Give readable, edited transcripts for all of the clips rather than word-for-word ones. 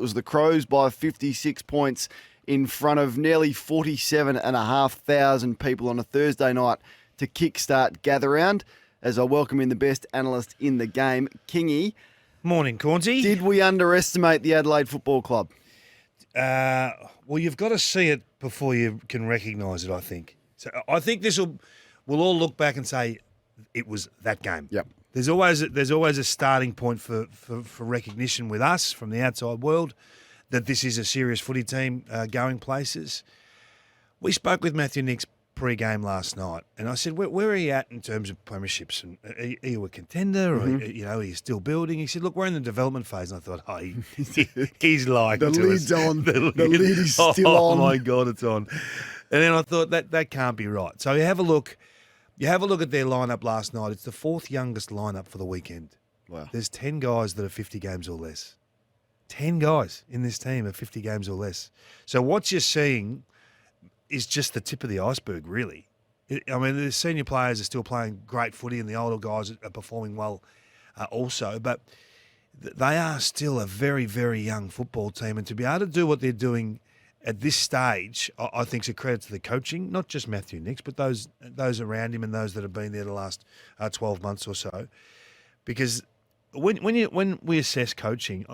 was the Crows by 56 points in front of nearly 47,500 people on a Thursday night to kickstart Gather Round. As I welcome in the best analyst in the game, Kingy. Morning, Cornesy. Did we underestimate the Adelaide Football Club? Well, you've got to see it before you can recognise it, I think. So I think we'll all look back and say it was that game. Yep. There's always a starting point for recognition with us from the outside world that this is a serious footy team going places. We spoke with Matthew Nicks pre-game last night, and I said, where are you at in terms of premierships? And are you a contender, or are you still building? He said, look, we're in the development phase. And I thought, he's lying The to lid's us. on. The lid is still on. Oh my God, it's on. And then I thought that can't be right. So you have a look at their lineup last night. It's the fourth youngest lineup for the weekend. Wow. There's 10 guys that are 50 games or less. 10 guys in this team are 50 games or less. So what you're seeing is just the tip of the iceberg, really. I mean, the senior players are still playing great footy and the older guys are performing well also, but they are still a very, very young football team, and to be able to do what they're doing at this stage, I think is a credit to the coaching, not just Matthew Nicks, but those around him and those that have been there the last 12 months or so. Because when we assess coaching,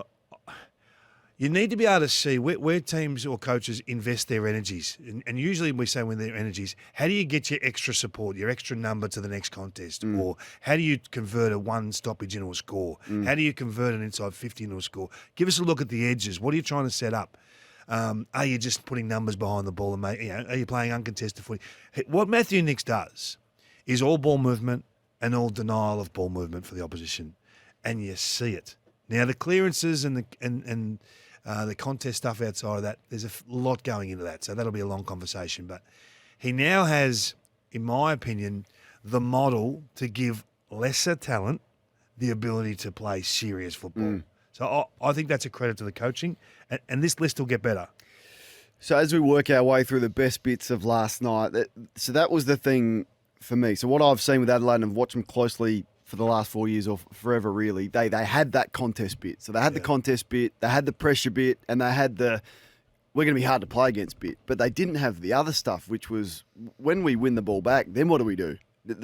you need to be able to see where teams or coaches invest their energies. And usually we say when their energies, how do you get your extra support, your extra number to the next contest? Or how do you convert a one stoppage into a score? How do you convert an inside 50 into a score? Give us a look at the edges. What are you trying to set up? Are you just putting numbers behind the ball? And are you playing uncontested footy? What Matthew Nicks does is all ball movement and all denial of ball movement for the opposition. And you see it. Now, the clearances and the contest stuff outside of that, there's a lot going into that, so that'll be a long conversation. But he now has, in my opinion, the model to give lesser talent the ability to play serious football. So I think that's a credit to the coaching, and this list will get better. So as we work our way through the best bits of last night, that was the thing for me. So what I've seen with Adelaide, and I've watched them closely for the last 4 years or forever, really, they had that contest bit. So they had the contest bit, they had the pressure bit, and they had the we're going to be hard to play against bit. But they didn't have the other stuff, which was when we win the ball back, then what do we do?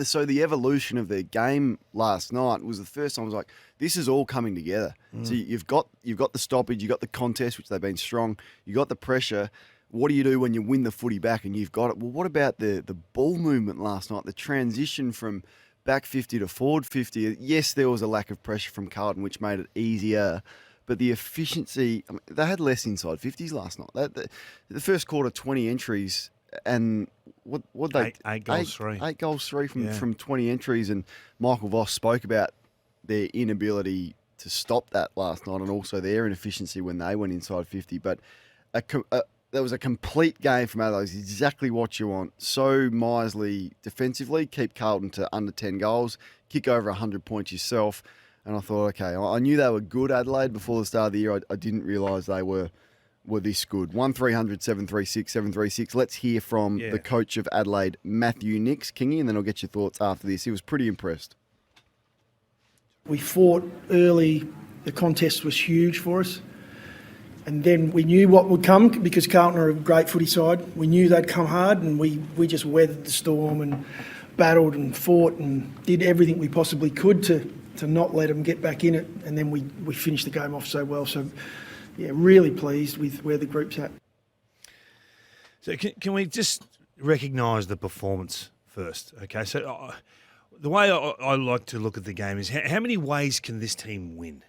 So the evolution of their game last night was the first time I was like, this is all coming together. So you've got the stoppage, you've got the contest, which they've been strong, you got the pressure. What do you do when you win the footy back and you've got it? Well, what about the ball movement last night, the transition from back 50 to forward 50? Yes, there was a lack of pressure from Carlton, which made it easier. But the efficiency, I mean, they had less inside 50s last night. The first quarter, 20 entries, and what they... Eight goals, three. 8 goals, 3 from 20 entries. And Michael Voss spoke about their inability to stop that last night and also their inefficiency when they went inside 50. But there was a complete game from Adelaide. It's exactly what you want. So miserly defensively, keep Carlton to under 10 goals, kick over 100 points yourself. And I thought, okay, I knew they were good, Adelaide, before the start of the year. I didn't realise they were this good. 1300 736 736. Let's hear from the coach of Adelaide, Matthew Nicks, Kingy, and then I'll get your thoughts after this. He was pretty impressed. We fought early. The contest was huge for us. And then we knew what would come because Carlton are a great footy side. We knew they'd come hard, and we just weathered the storm and battled and fought and did everything we possibly could to not let them get back in it. And then we finished the game off so well. So, yeah, really pleased with where the group's at. So can we just recognise the performance first? Okay, so the way I like to look at the game is how many ways can this team win?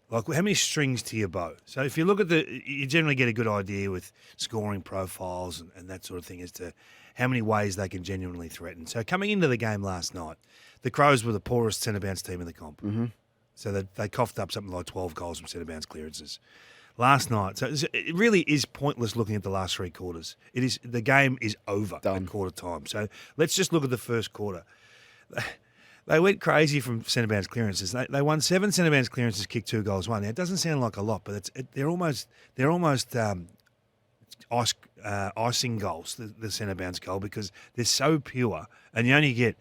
Like, how many strings to your bow? So if you look at you generally get a good idea with scoring profiles and that sort of thing as to how many ways they can genuinely threaten. So coming into the game last night, the Crows were the poorest centre-bounce team in the comp. Mm-hmm. So they coughed up something like 12 goals from centre-bounce clearances last night. So it really is pointless looking at the last three quarters. The game is over at quarter time. So let's just look at the first quarter. They went crazy from centre-bounce clearances. They won 7 centre-bounce clearances, kicked 2 goals, 1. Now, it doesn't sound like a lot, but they're almost icing goals, the centre-bounce goal, because they're so pure, and you only get,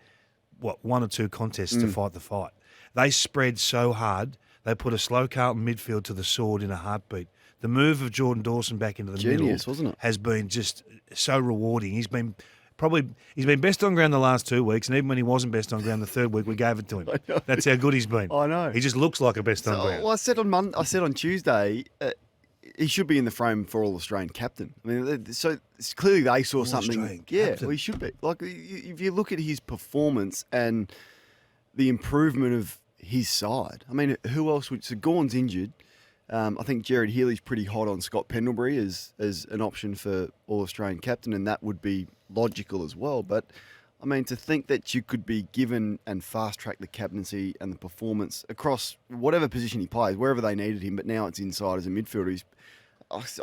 1 or 2 contests to fight the fight. They spread so hard, they put a slow Carlton midfield to the sword in a heartbeat The move of Jordan Dawson back into the Genius, middle wasn't it? has been just so rewarding. He's been best on ground the last 2 weeks, and even when he wasn't best on ground the third week, we gave it to him. That's how good he's been. I know. He just looks like a best on ground. Well, I said on Tuesday, he should be in the frame for All-Australian captain. I mean, so it's clearly they saw something. All-Australian Yeah, captain. well, he should be. Like, if you look at his performance and the improvement of his side, I mean, who else would? So Gawn's injured. I think Jared Healy's pretty hot on Scott Pendlebury as an option for All-Australian captain, and that would be logical as well. But, I mean, to think that you could be given and fast-track the captaincy and the performance across whatever position he plays, wherever they needed him, but now it's inside as a midfielder.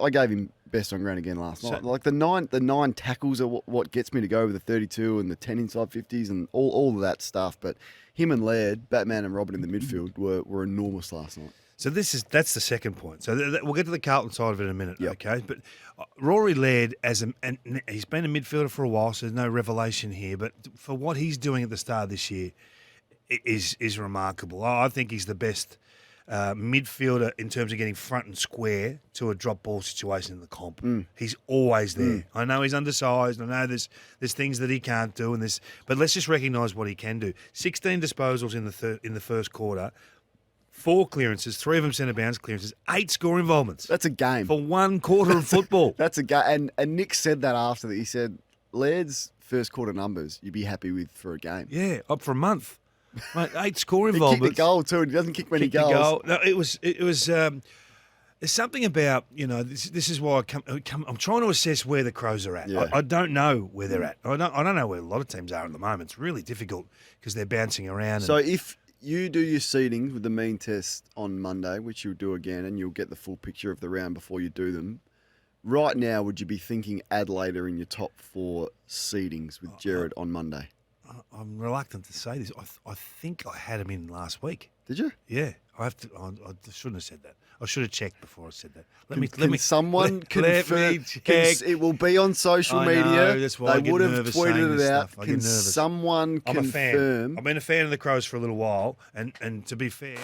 I gave him best on ground again last night. Like the nine tackles are what gets me to go with the 32 and the 10 inside 50s and all of that stuff. But him and Laird, Batman and Robin in the midfield were enormous last night. So that's the second point. So we'll get to the Carlton side of it in a minute, Yep. okay? But Rory Laird, and he's been a midfielder for a while, so there's no revelation here. But for what he's doing at the start of this year is remarkable. I think he's the best midfielder in terms of getting front and square to a drop ball situation in the comp. He's always there. I know he's undersized. I know there's things that he can't do, but let's just recognise what he can do. 16 disposals in the first quarter. 4 clearances, 3 of them centre bounce clearances, 8 score involvements. That's a game. For 1 quarter of football. That's a game. And Nick said that after that. He said, Laird's first quarter numbers you'd be happy with for a game. Yeah, up for a month. Mate, 8 score He involvements. kicked the goal too, and he doesn't kick many Kicked the goals. goal. No, it was. There's something about, this is why I'm trying to assess where the Crows are at. Yeah. I don't know where they're at. I don't know where a lot of teams are at the moment. It's really difficult because they're bouncing around. So if you do your seedings with the mean test on Monday, which you'll do again, and you'll get the full picture of the round before you do them, right now would you be thinking Adelaide are in your top 4 seedings with Jared on Monday? I'm reluctant to say this. I think I had him in last week. Did you? Yeah, I shouldn't have said that. I should have checked before I said that. Can someone confirm? Check. It will be on social I media. know, that's why I they get would have nervous saying tweeted this it out. stuff. I Can get nervous. someone I'm a fan. confirm? I've been a fan of the Crows for a little while, and to be fair,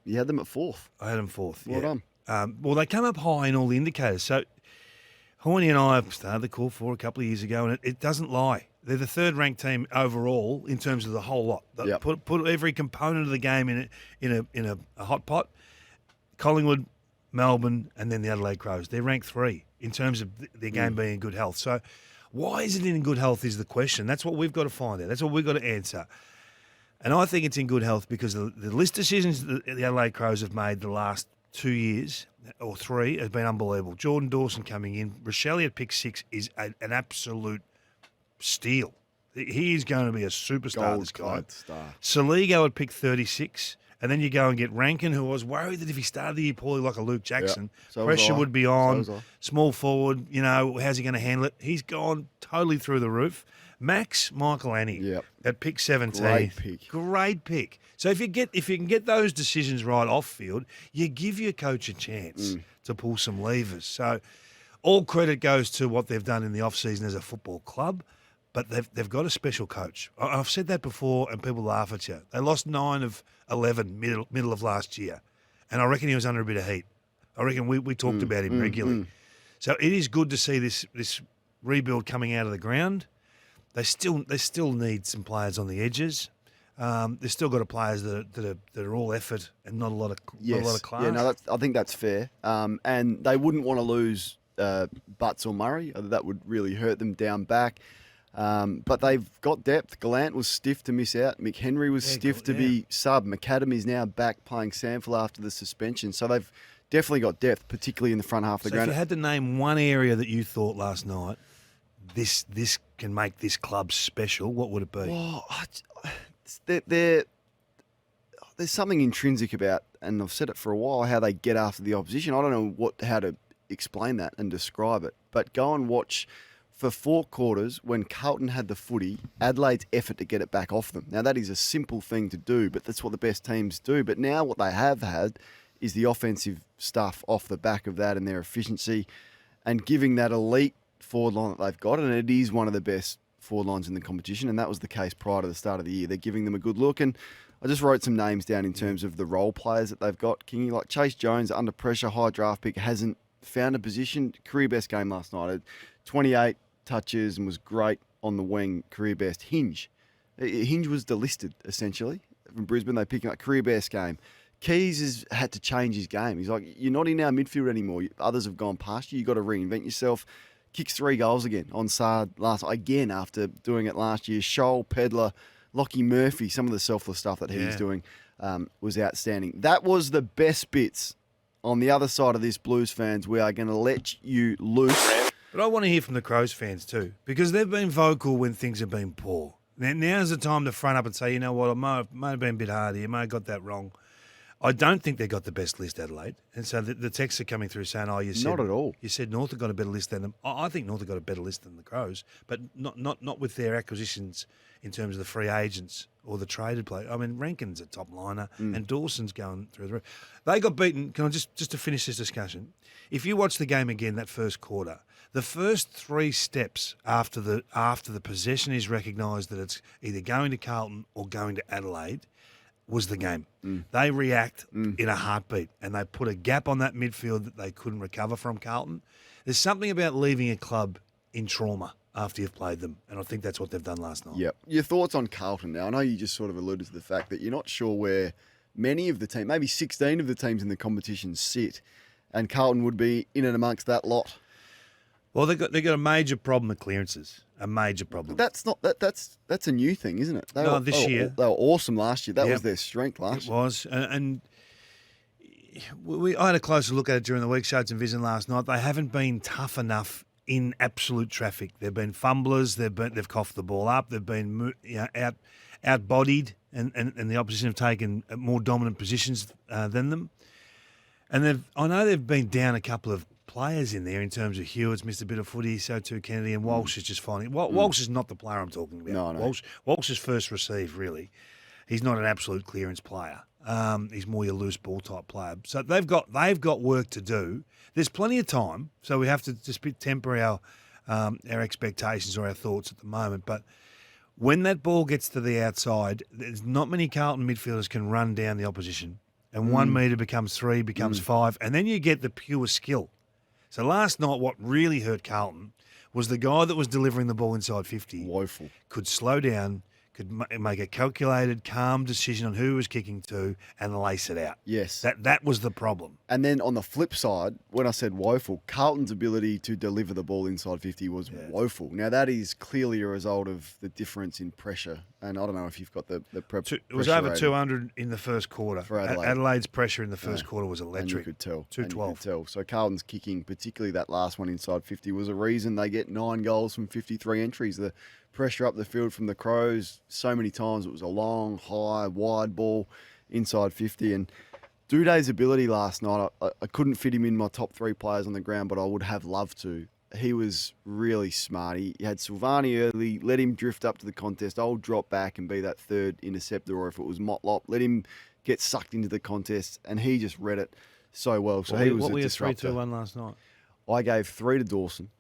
You had them at 4th. I had them 4th. Well yeah. done. Well, they come up high in all the indicators. So Horny and I started the call for a couple of years ago, and it doesn't lie. They're the 3rd ranked team overall in terms of the whole lot. Yep. Put every component of the game in a hot pot. Collingwood, Melbourne, and then the Adelaide Crows. They're ranked 3 in terms of their game being in good health. So why is it in good health is the question. That's what we've got to find out. That's what we've got to answer. And I think it's in good health because the list decisions that the Adelaide Crows have made the last 2 years or 3 has been unbelievable. Jordan Dawson coming in. Rochelle at pick 6 is an absolute steal. He is going to be a superstar, this guy. Gold star. Saligo at pick 36. And then you go and get Rankin, who I was worried that if he started the year poorly like a Luke Jackson, So was pressure I. would be So on. was I. Small forward, how's he going to handle it? He's gone totally through the roof. Max Michael Annie Yep. at pick 17. Great pick. Great pick. So if you can get those decisions right off field, you give your coach a chance to pull some levers. So all credit goes to what they've done in the off-season as a football club. But they've got a special coach. I've said that before, and people laugh at you. They lost 9 of 11 middle of last year, and I reckon he was under a bit of heat. I reckon we talked about him regularly. So it is good to see this rebuild coming out of the ground. They still need some players on the edges. They've still got players that are all effort and not a lot of class. Yeah, no, I think that's fair. And they wouldn't want to lose Butts or Murray. That would really hurt them down back. But they've got depth. Gallant was stiff to miss out. McHenry was stiff to be sub. McAdamy's now back playing Samford after the suspension. So they've definitely got depth, particularly in the front half of the ground. If you had to name one area that you thought last night, this can make this club special, what would it be? Well, there's something intrinsic about, and I've said it for a while, how they get after the opposition. I don't know how to explain that and describe it, but go and watch for 4 quarters when Carlton had the footy, Adelaide's effort to get it back off them. Now, that is a simple thing to do, but that's what the best teams do. But now what they have had is the offensive stuff off the back of that and their efficiency and giving that elite forward line that they've got, and it is one of the best forward lines in the competition, and that was the case prior to the start of the year. They're giving them a good look, and I just wrote some names down in terms of the role players that they've got. Kingy, like Chase Jones, under pressure, high draft pick, hasn't found a position. Career best game last night. Had 28 touches and was great on the wing. Career best. Hinge was delisted, essentially, from Brisbane. They pick him up. Career best game. Keys has had to change his game. He's like, you're not in our midfield anymore. Others have gone past you. You've got to reinvent yourself. Kicks 3 goals again on Sard last night. Again, after doing it last year. Shoal, Pedler, Lockie Murphy, some of the selfless stuff that he's doing was outstanding. That was the best bits. On the other side of this, Blues fans, we are going to let you loose. But I want to hear from the Crows fans too, because they've been vocal when things have been poor. Now's the time to front up and say, you know what, I may have been a bit hard here, may have got that wrong. I don't think they got the best list, Adelaide. And so the texts are coming through saying, you said... Not at all. You said North have got a better list than them. I think North have got a better list than the Crows, but not with their acquisitions in terms of the free agents or the traded play. I mean, Rankin's a top liner and Dawson's going through the roof. They got beaten. Can I just to finish this discussion? If you watch the game again, that first quarter, the first 3 steps after the possession is recognised that it's either going to Carlton or going to Adelaide, was the game. They react in a heartbeat, and they put a gap on that midfield that they couldn't recover from Carlton. There's something about leaving a club in trauma after you've played them, and I think that's what they've done last night. Yep. Your thoughts on Carlton now? I know you just sort of alluded to the fact that you're not sure where many of the teams, maybe 16 of the teams in the competition sit, and Carlton would be in and amongst that lot. Well, they got a major problem with clearances. A major problem. That's a new thing, isn't it? This year. They were awesome last year. That was their strength last year. It was. And I had a closer look at it during the week, showed some vision last night. They haven't been tough enough in absolute traffic. They've been fumblers. They've coughed the ball up. They've been outbodied, and the opposition have taken more dominant positions than them. And I know they've been down a couple of players in there in terms of Hewitt's missed a bit of footy, so too Kennedy, and Walsh is just finding. Walsh is not the player I'm talking about. No. Walsh is first receive, really. He's not an absolute clearance player. He's more your loose ball type player. So they've got work to do. There's plenty of time, so we have to just temper our expectations or our thoughts at the moment. But when that ball gets to the outside, there's not many Carlton midfielders can run down the opposition. And 1 metre becomes 3, becomes 5, and then you get the pure skill. So last night, what really hurt Carlton was the guy that was delivering the ball inside 50. Woeful. Could slow down, could make a calculated, calm decision on who he was kicking to and lace it out. Yes. That was the problem. And then on the flip side, when I said woeful, Carlton's ability to deliver the ball inside 50 was woeful. Now, that is clearly a result of the difference in pressure. And I don't know if you've got the prep. It was over 200 in the first quarter. For Adelaide. Adelaide's pressure in the first quarter was electric. And you could tell. 212. So Carlton's kicking, particularly that last one inside 50, was a reason they get 9 goals from 53 entries. The pressure up the field from the Crows, so many times it was a long, high, wide ball inside 50. And Duday's ability last night, I couldn't fit him in my top 3 players on the ground, but I would have loved to. He was really smart. He had Silvani early, let him drift up to the contest. I'll drop back and be that third interceptor, or if it was Motlop, let him get sucked into the contest, and he just read it so well. So he was what a were your disruptor. 3-2-1 last night? I gave 3 to Dawson,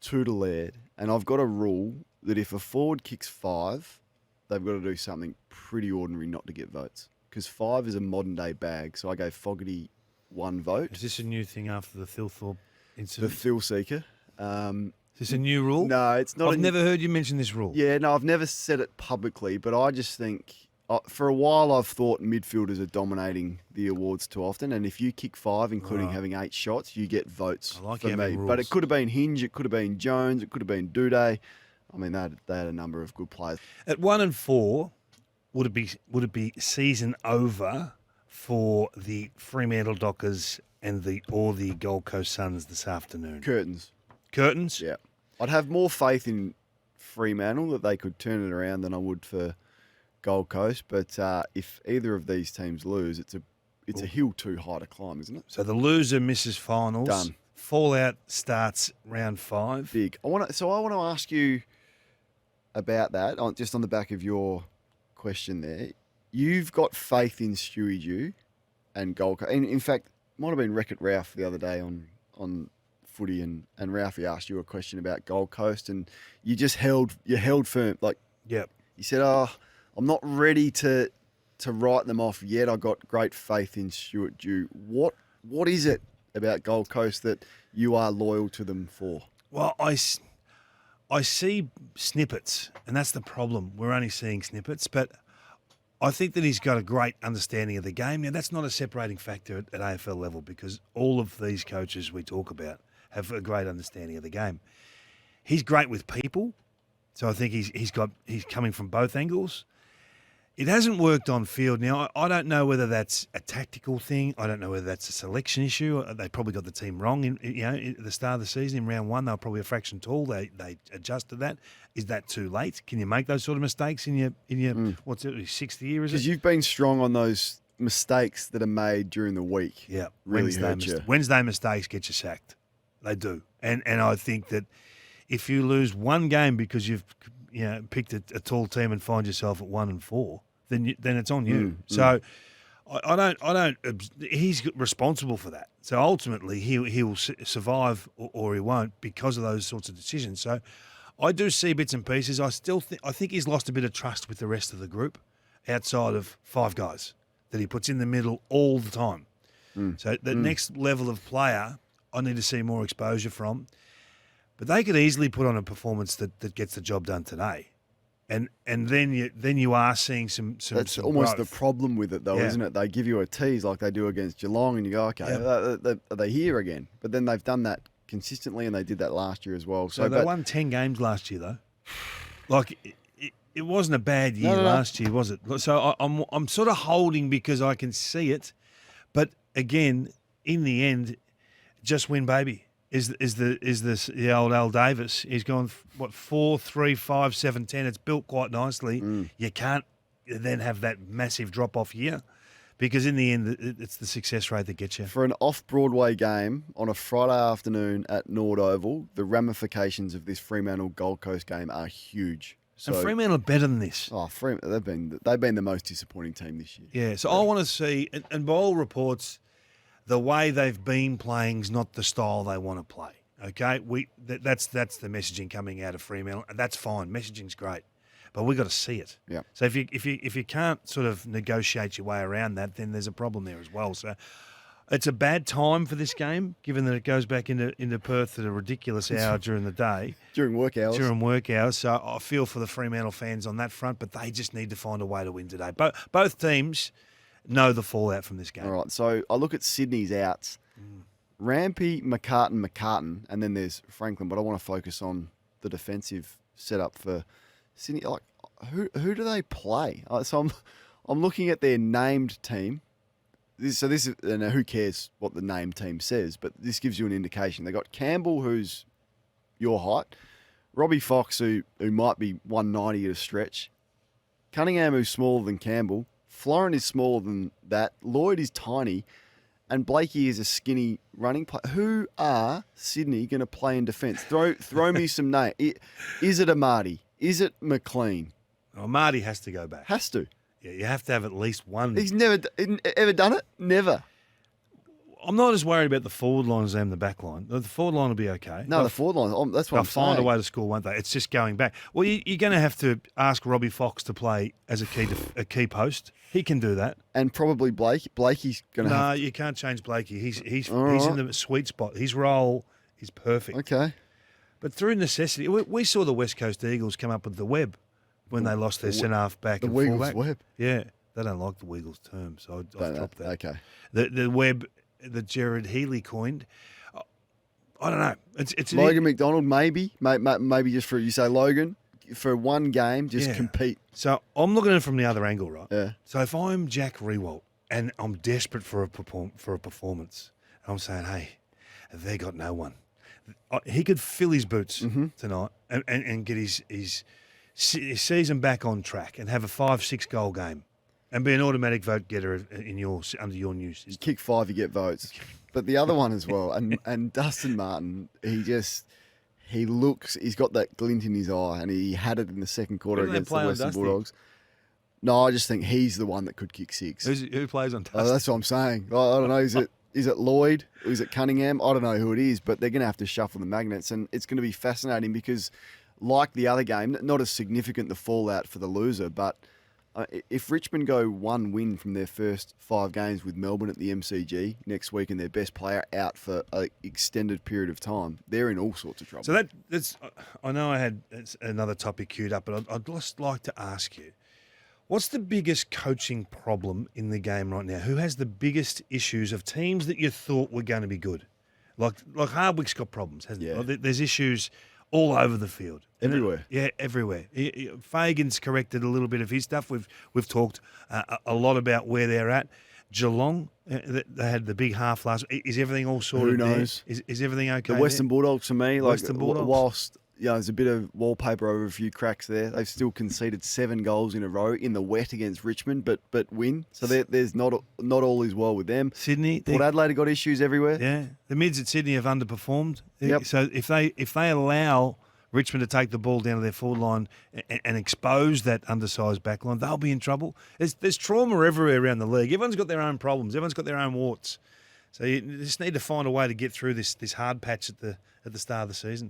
2 to Laird, and I've got a rule that if a forward kicks 5, they've got to do something pretty ordinary not to get votes, because 5 is a modern-day bag. So I gave Fogarty 1 vote. Is this a new thing after the Thilthorpe The incident? Phil Seeker. Is this a new rule? No, it's not. I've never heard you mention this rule. Yeah, no, I've never said it publicly, but I just think for a while I've thought midfielders are dominating the awards too often, and if you kick 5, including having 8 shots, you get votes I like for me. rules. But it could have been Hinge, it could have been Jones, it could have been Duday. I mean, they had a number of good players. At 1 and 4, would it be season over for the Fremantle Dockers and the Gold Coast Suns this afternoon? Curtains? Yeah. I'd have more faith in Fremantle that they could turn it around than I would for Gold Coast. But if either of these teams lose, it's a hill too high to climb, isn't it? So the loser misses finals. Done. Fallout starts round 5. Big. I want to ask you about that, just on the back of your question there. You've got faith in Stewie Dew and Gold Coast. In fact, might have been Wreck-It Ralph the other day on footy, and Ralphie asked you a question about Gold Coast, and you held firm. Like, Yep. you said, I'm not ready to to write them off yet. I got great faith in Stuart Dew. What is it about Gold Coast that you are loyal to them for? Well, I see snippets, and that's the problem. We're only seeing snippets, but I think that he's got a great understanding of the game. Now, that's not a separating factor at AFL level because all of these coaches we talk about have a great understanding of the game. He's great with people, so I think he's coming from both angles. It hasn't worked on field. Now, I don't know whether that's a tactical thing. I don't know whether that's a selection issue. They probably got the team wrong at the start of the season. In round one, they were probably a fraction tall. They adjusted that. Is that too late? Can you make those sort of mistakes in your what's it, 6th year, is it? Because you've been strong on those mistakes that are made during the week. Yeah. Really hurt you. Wednesday mistakes get you sacked. They do. And I think that if you lose one game because you've picked a tall team and find yourself at 1-4, then it's on you. So I don't. He's responsible for that. So ultimately, he will survive or he won't because of those sorts of decisions. So I do see bits and pieces. I think he's lost a bit of trust with the rest of the group, outside of 5 guys that he puts in the middle all the time. So the next level of player, I need to see more exposure from. But they could easily put on a performance that gets the job done today. And then you are seeing some That's some almost growth. the problem with it, though, Yeah. isn't it? They give you a tease like they do against Geelong, and you go, okay, are they here again? But then they've done that consistently, and they did that last year as well. So they won 10 games last year, though. Like it wasn't a bad year last year, was it? So I'm sort of holding because I can see it, but again, in the end, just win, baby. Is the old Al Davis? He's gone 4, 3, 5, 7, 10. It's built quite nicely. You can't then have that massive drop off here, because in the end, it's the success rate that gets you. For an off-Broadway game on a Friday afternoon at Nord Oval, the ramifications of this Fremantle Gold Coast game are huge. So, And Fremantle are better than this. they've been the most disappointing team this year. Yeah, so I want to see, and by all reports, the way they've been playing is not the style they want to play. Okay, that's the messaging coming out of Fremantle, and that's fine. Messaging's great, but we've got to see it. Yeah. So if you can't sort of negotiate your way around that, then there's a problem there as well. So it's a bad time for this game, given that it goes back into Perth at a ridiculous hour during the day. During work hours. So I feel for the Fremantle fans on that front, but they just need to find a way to win today. Both teams know the fallout from this game. All right, so I look at Sydney's outs. Rampy, McCartan, and then there's Franklin, but I want to focus on the defensive setup for Sydney. Like, who do they play? So I'm looking at their named team. This is, and who cares what the named team says, but this gives you an indication. They got Campbell, who's your height, Robbie Fox, who might be 190 at a stretch, Cunningham, who's smaller than Campbell, Florin is smaller than that, Lloyd is tiny, and Blakey is a skinny running player. Who are Sydney going to play in defence? Throw me some names. Is it Amati? Is it McLean? Oh, Marty has to go back. Has to. Yeah, you have to have at least one. He's never ever done it? Never. I'm not as worried about the forward line as I am the back line. The forward line will be okay. No, the forward line. That's what They'll I'm saying. find a way to score, won't they? It's just going back. Well, you're going to have to ask Robbie Fox to play as a key post. He can do that. And probably Blake. Blakey's going to have... No, you can't change Blakey. He's right. in the sweet spot. His role is perfect. Okay. But through necessity, we saw the West Coast Eagles come up with the web when they lost their centre-half back and Weagles fullback. web. Yeah, they don't like the Weagles term, so I've dropped that. Okay. The web that Jared Healy coined, I don't know. It's Logan McDonald, maybe just for, you say Logan, for one game, just compete. So I'm looking at it from the other angle, right? Yeah. So if I'm Jack Rewalt and I'm desperate for a performance, I'm saying, hey, they got no one. He could fill his boots tonight and get his season back on track and have a 5-6 goal game and be an automatic vote getter under your new system. You kick 5, you get votes. But the other one as well, and Dustin Martin, he's got that glint in his eye, and he had it in the second quarter against the Western Bulldogs. No, I just think he's the one that could kick 6. Who plays on Dustin? That's what I'm saying. I don't know. Is it Lloyd? Is it Cunningham? I don't know who it is, but they're going to have to shuffle the magnets, and it's going to be fascinating because, like the other game, not as significant the fallout for the loser, but If Richmond go one win from their first 5 games with Melbourne at the MCG next week and their best player out for an extended period of time, they're in all sorts of trouble. So that's. I know I had another topic queued up, but I'd just like to ask you, what's the biggest coaching problem in the game right now? Who has the biggest issues of teams that you thought were going to be good? Like Hardwick's got problems, hasn't Yeah. he? Like, there's issues all over the field. Everywhere. Yeah, everywhere. Fagan's corrected a little bit of his stuff. We've talked a lot about where they're at. Geelong, they had the big half last. Is everything all sorted? Who knows? There? Is everything okay? The Western Bulldogs, for me, like Western Bulldogs. whilst there's a bit of wallpaper over a few cracks there, they've still conceded 7 goals in a row in the wet against Richmond, but win. So there's not all is well with them. Sydney, Port Adelaide have got issues everywhere. yeah, the mids at Sydney have underperformed. Yep. So if they allow Richmond to take the ball down to their forward line and expose that undersized back line, they'll be in trouble. There's trauma everywhere around the league. Everyone's got their own problems. Everyone's got their own warts. So you just need to find a way to get through this hard patch at the start of the season.